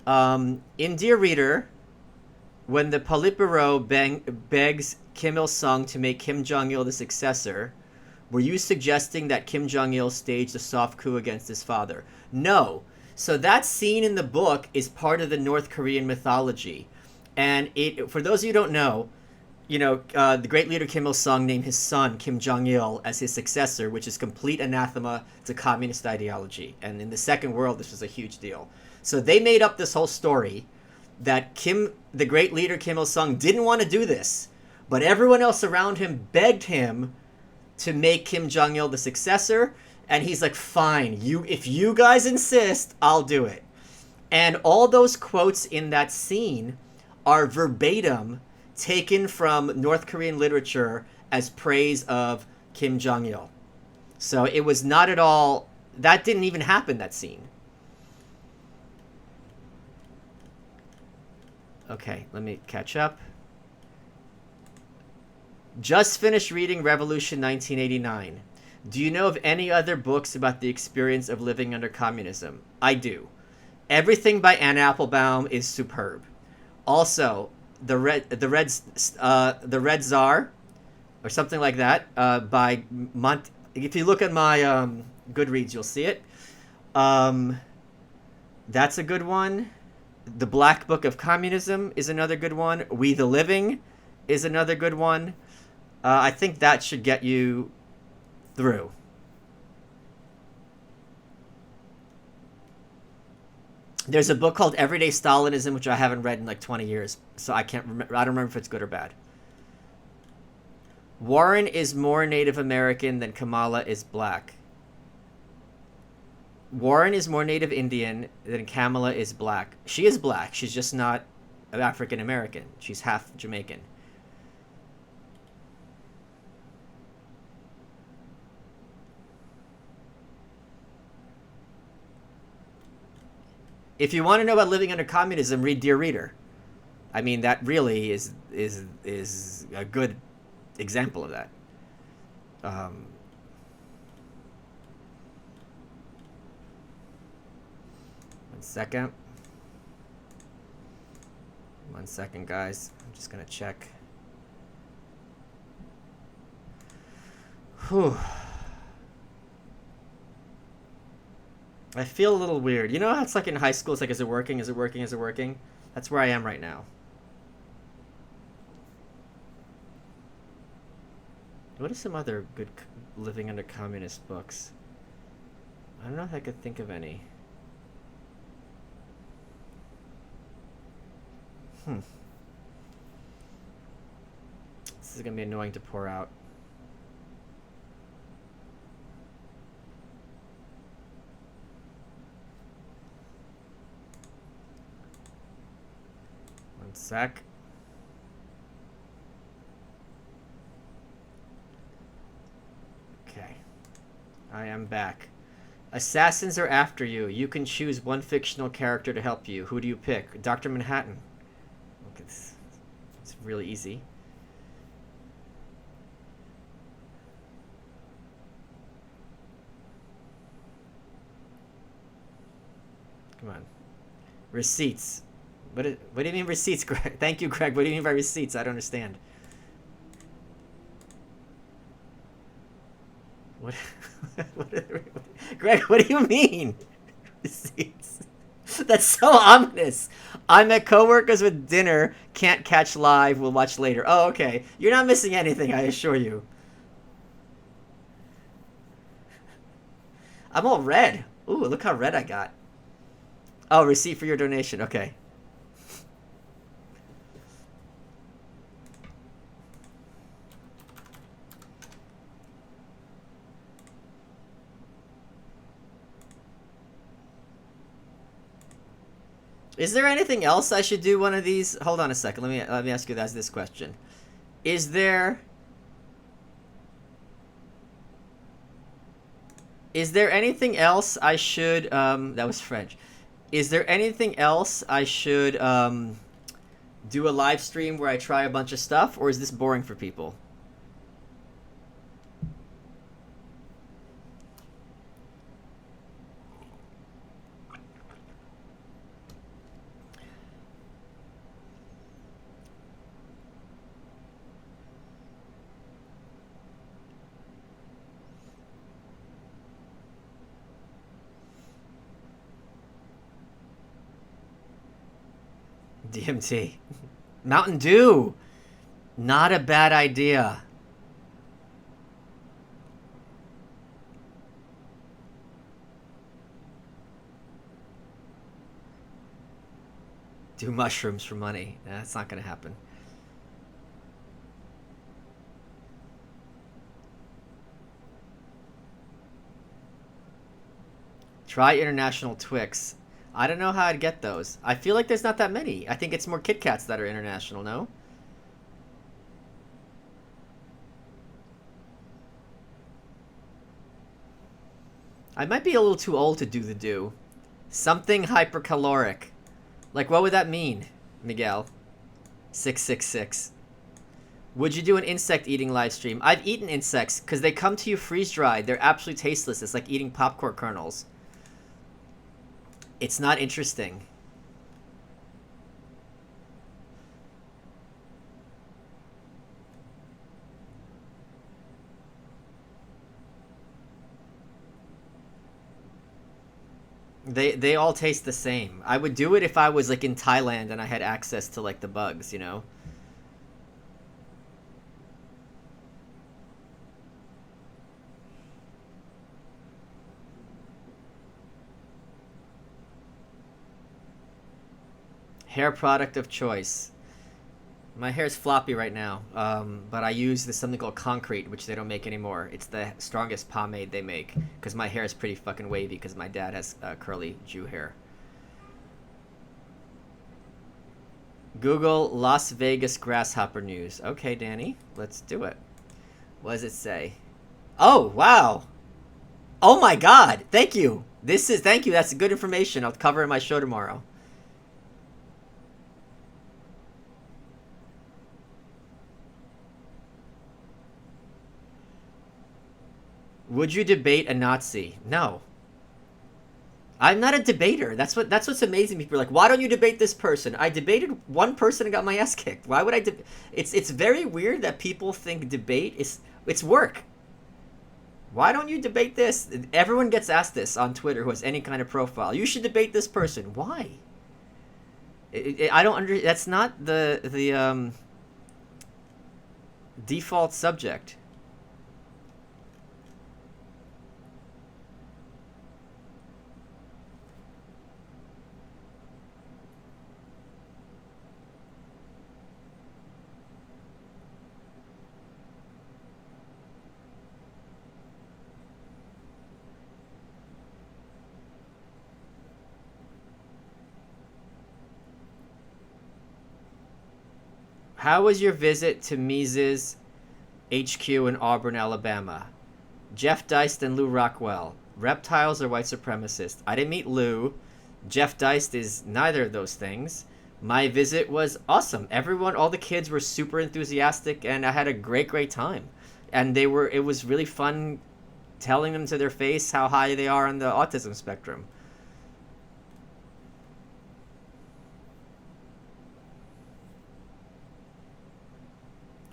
[SPEAKER 1] In Dear Reader, when the Politburo begs Kim Il-sung to make Kim Jong-il the successor, were you suggesting that Kim Jong-il staged a soft coup against his father? No. So that scene in the book is part of the North Korean mythology. And for those of you who don't know, the great leader Kim Il-sung named his son Kim Jong-il as his successor, which is complete anathema to communist ideology. And in the Second World, this was a huge deal. So they made up this whole story that the great leader Kim Il-sung didn't want to do this, but everyone else around him begged him to make Kim Jong-il the successor, and he's like, fine, if you guys insist, I'll do it. And all those quotes in that scene are verbatim taken from North Korean literature as praise of Kim Jong-il. So it was not at all, that didn't even happen, that scene. Okay, let me catch up. Just finished reading Revolution 1989. Do you know of any other books about the experience of living under communism? I do. Everything by Anne Applebaum is superb. Also, the Red Czar, or something like that, by If you look at my Goodreads, you'll see it. That's a good one. The Black Book of Communism is another good one. We the Living is another good one. I think that should get you through. There's a book called Everyday Stalinism, which I haven't read in like 20 years, so I don't remember if it's good or bad. Warren is more Native American than Kamala is black. Warren is more Native Indian than Kamala is black. She is black. She's just not African American. She's half Jamaican. If you want to know about living under communism, read Dear Reader. I mean, that really is a good example of that. One second. 1 second, guys. I'm just going to check. Whew. I feel a little weird. You know how it's like in high school? It's like, is it working? Is it working? Is it working? That's where I am right now. What are some other good living under communist books? I don't know if I could think of any. This is gonna be annoying to pour out. One sec. Okay. I am back. Assassins are after you. You can choose one fictional character to help you. Who do you pick? Dr. Manhattan. Look, it's really easy. Come on. Receipts. What do you mean receipts, Greg? Thank you, Greg. What do you mean by receipts? I don't understand. What? Greg, what do you mean? Receipts. That's so ominous. I met coworkers with dinner. Can't catch live. We'll watch later. Oh, okay. You're not missing anything, I assure you. I'm all red. Ooh, look how red I got. Oh, receipt for your donation. Okay. Is there anything else I should do one of these? Hold on a second. Let me ask you this question. Is there anything else I should that was French. Is there anything else I should do a live stream where I try a bunch of stuff, or is this boring for people? DMT. Mountain Dew. Not a bad idea. Do mushrooms for money. That's not going to happen. Try international Twix. I don't know how I'd get those. I feel like there's not that many. I think it's more Kit Kats that are international, no? I might be a little too old to do the do. Something hypercaloric. Like, what would that mean, Miguel? 666. Would you do an insect eating live stream? I've eaten insects because they come to you freeze-dried. They're absolutely tasteless. It's like eating popcorn kernels. It's not interesting. They all taste the same. I would do it if I was like in Thailand and I had access to like the bugs, you know? Hair product of choice. My hair's floppy right now, but I use this something called Concrete, which they don't make anymore. It's the strongest pomade they make, because my hair is pretty fucking wavy, because my dad has curly Jew hair. Google Las Vegas grasshopper news. Okay, Danny, let's do it. What does it say? Oh, wow. Oh my god, thank you. Thank you, that's good information. I'll cover it in my show tomorrow. Would you debate a Nazi? No. I'm not a debater. That's what's amazing. People are like, why don't you debate this person? I debated one person and got my ass kicked. Why would I? It's very weird that people think debate it's work. Why don't you debate this? Everyone gets asked this on Twitter who has any kind of profile. You should debate this person. Why? I don't under. That's not the default subject. How was your visit to Mises HQ in Auburn, Alabama? Jeff Deist and Lou Rockwell. Reptiles or white supremacists? I didn't meet Lou. Jeff Deist is neither of those things. My visit was awesome. Everyone, all the kids were super enthusiastic, and I had a great time. And it was really fun telling them to their face how high they are on the autism spectrum.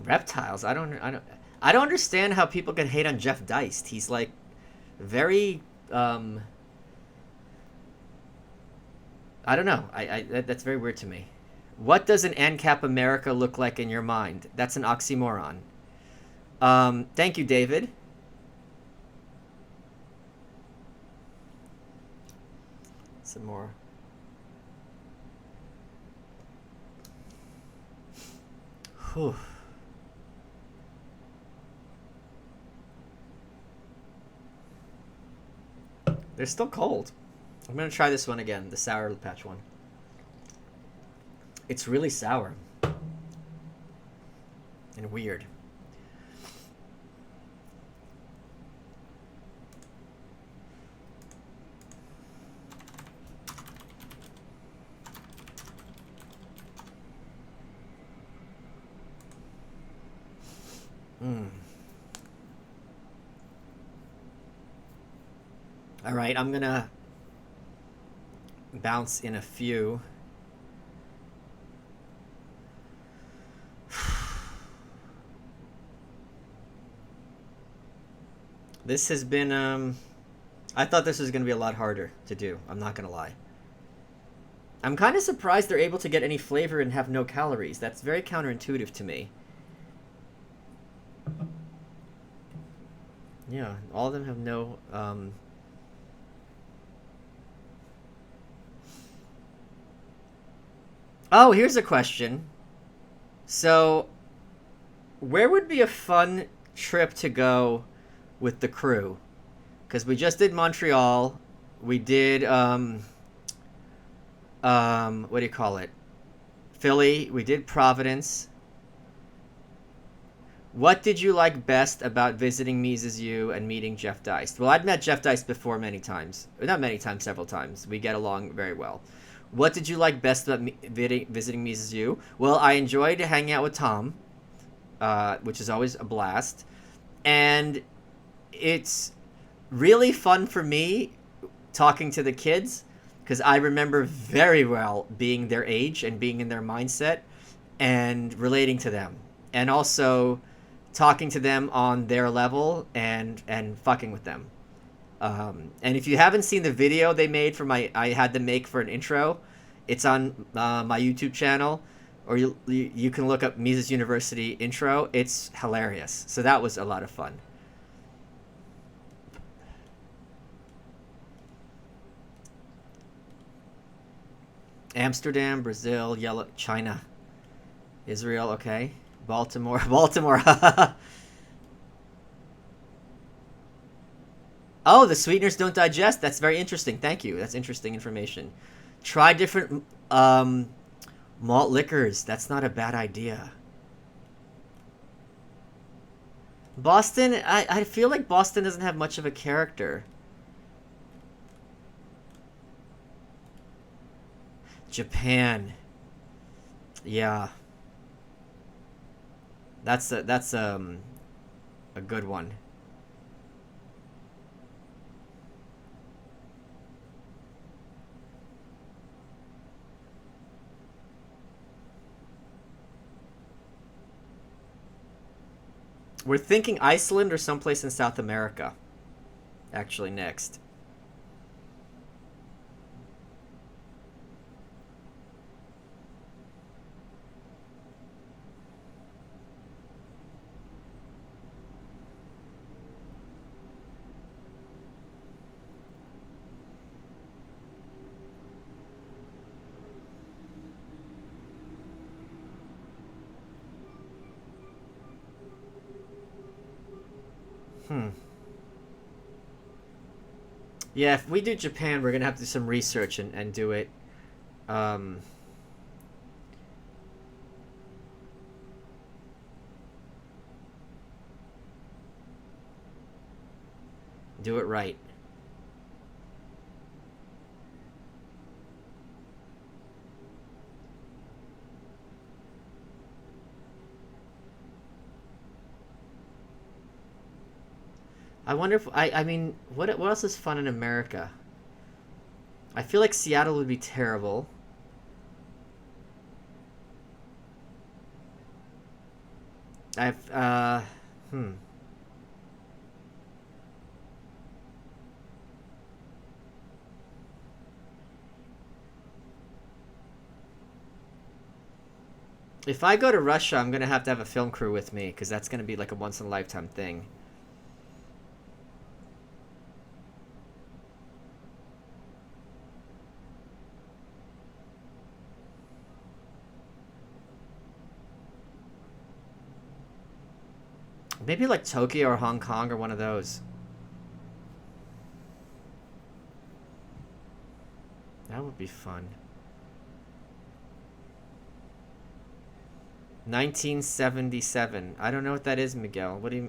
[SPEAKER 1] Reptiles. I don't understand how people can hate on Jeff Deist. He's like very I don't know. That's very weird to me. What does an ANCAP America look like in your mind? That's an oxymoron. Thank you, David. Some more. Whew. They're still cold. I'm gonna try this one again, the Sour Patch one. It's really sour and weird. All right, I'm gonna bounce in a few. This has been I thought this was gonna be a lot harder to do. I'm not gonna lie. I'm kind of surprised they're able to get any flavor and have no calories. That's very counterintuitive to me. Yeah, all of them have no Oh, here's a question. So, where would be a fun trip to go with the crew? Because we just did Montreal. We did, what do you call it? Philly. We did Providence. What did you like best about visiting Mises U and meeting Jeff Deist? Well, I'd met Jeff Deist before many times. Not many times, several times. We get along very well. What did you like best about visiting Mises U? Well, I enjoyed hanging out with Tom, which is always a blast. And it's really fun for me talking to the kids because I remember very well being their age and being in their mindset and relating to them. And also talking to them on their level and fucking with them. And if you haven't seen the video they made for I had them make for an intro, it's on my YouTube channel, or you can look up Mises University intro. It's hilarious. So that was a lot of fun. Amsterdam, Brazil, China, Israel. Okay, Baltimore. Oh, the sweeteners don't digest. That's very interesting. Thank you. That's interesting information. Try different malt liquors. That's not a bad idea. Boston, I feel like Boston doesn't have much of a character. Japan. Yeah. That's a good one. We're thinking Iceland or someplace in South America. Actually, next. Yeah, if we do Japan, we're gonna have to do some research and do it. Um, Do it right. I wonder if I mean what else is fun in America? I feel like Seattle would be terrible. I've hmm. If I go to Russia, I'm gonna have to have a film crew with me because that's gonna be like a once in a lifetime thing. Maybe like Tokyo or Hong Kong or one of those. That would be fun. 1977. I don't know what that is, Miguel. What do you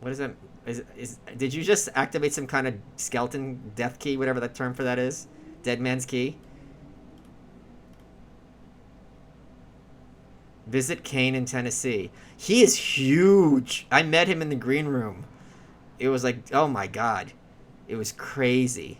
[SPEAKER 1] what is that? Is did you just activate some kind of skeleton death key, whatever that term for that is? Dead man's key? Visit Kane in Tennessee. He is huge. I met him in the green room. It was like, oh my god. It was crazy.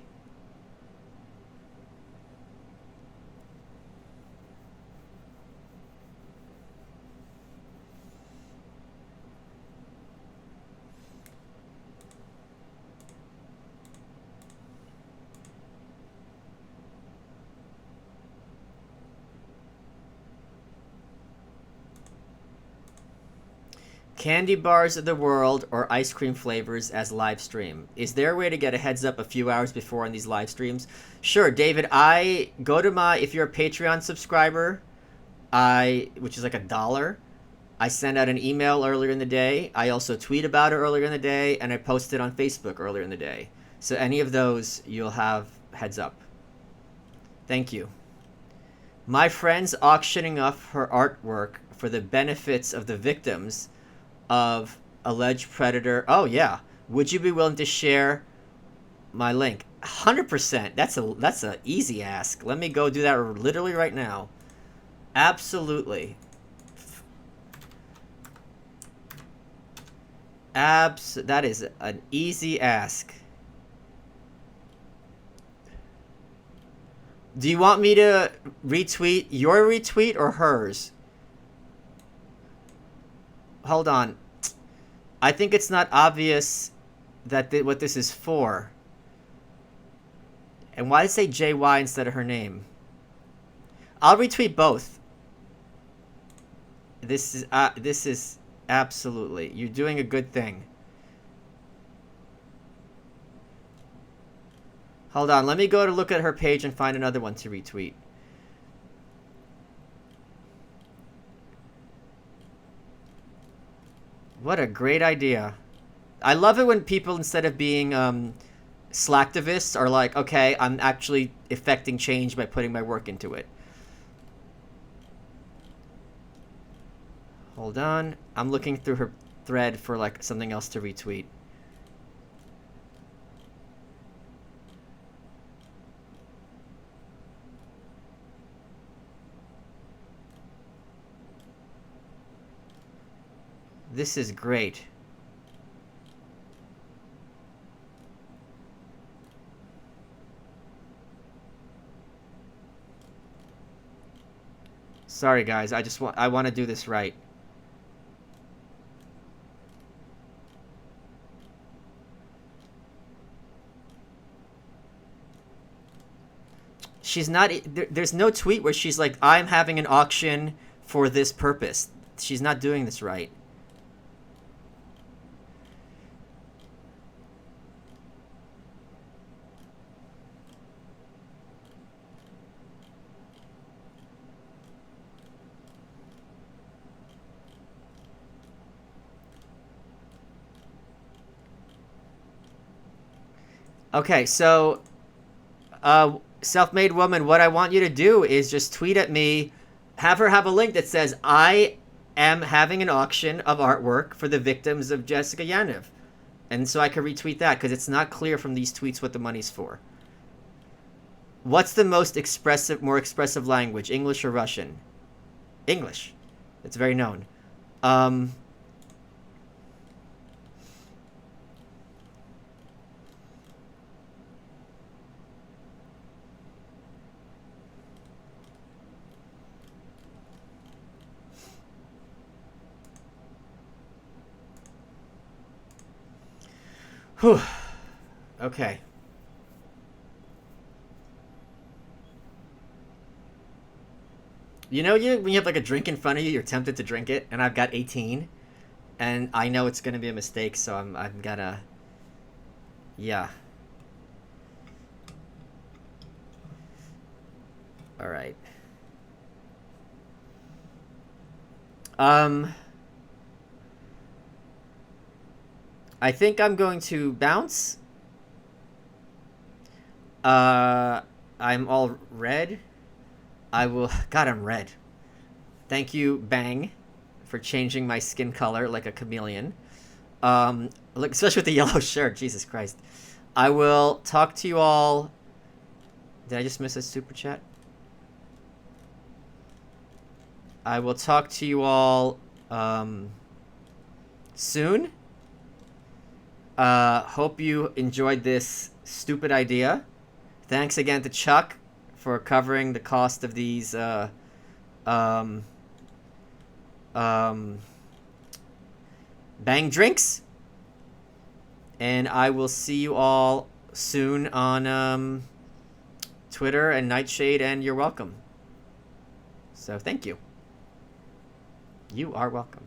[SPEAKER 1] Candy bars of the world or ice cream flavors as live stream. Is there a way to get a heads up a few hours before on these live streams? Sure, David. I go to my if you're a Patreon subscriber, which is like $1. I send out an email earlier in the day. I also tweet about it earlier in the day, and I post it on Facebook earlier in the day. So any of those, you'll have heads up. Thank you. My friend's auctioning off her artwork for the benefits of the victims of alleged predator. Oh yeah. Would you be willing to share my link? 100%. That's a easy ask. Let me go do that literally right now. Absolutely. That is an easy ask. Do you want me to retweet your retweet or hers? Hold on. I think it's not obvious that what this is for. And why did it say JY instead of her name? I'll retweet both. This is absolutely. You're doing a good thing. Hold on. Let me go to look at her page and find another one to retweet. What a great idea. I love it when people, instead of being slacktivists, are like, okay, I'm actually effecting change by putting my work into it. Hold on. I'm looking through her thread for like something else to retweet. This is great. Sorry guys, I want to do this right. She's not there's no tweet where she's like, I'm having an auction for this purpose. She's not doing this right. Okay, so self-made woman, what I want you to do is just tweet at me, have her have a link that says, I am having an auction of artwork for the victims of Jessica Yaniv. And so I could retweet that because it's not clear from these tweets what the money's for. What's the more expressive language, English or Russian? English. It's very known. Whew. Okay. You know, when you have like a drink in front of you, you're tempted to drink it, and I've got 18, and I know it's gonna be a mistake, so I'm gonna, yeah. All right. I think I'm going to bounce. I'm all red. I will. God, I'm red. Thank you, Bang, for changing my skin color like a chameleon. Look, especially with the yellow shirt. Jesus Christ. I will talk to you all. Did I just miss a super chat? I will talk to you all soon. Hope you enjoyed this stupid idea. Thanks again to Chuck for covering the cost of these bang drinks. And I will see you all soon on Twitter and Nightshade, and you're welcome. So thank you. You are welcome.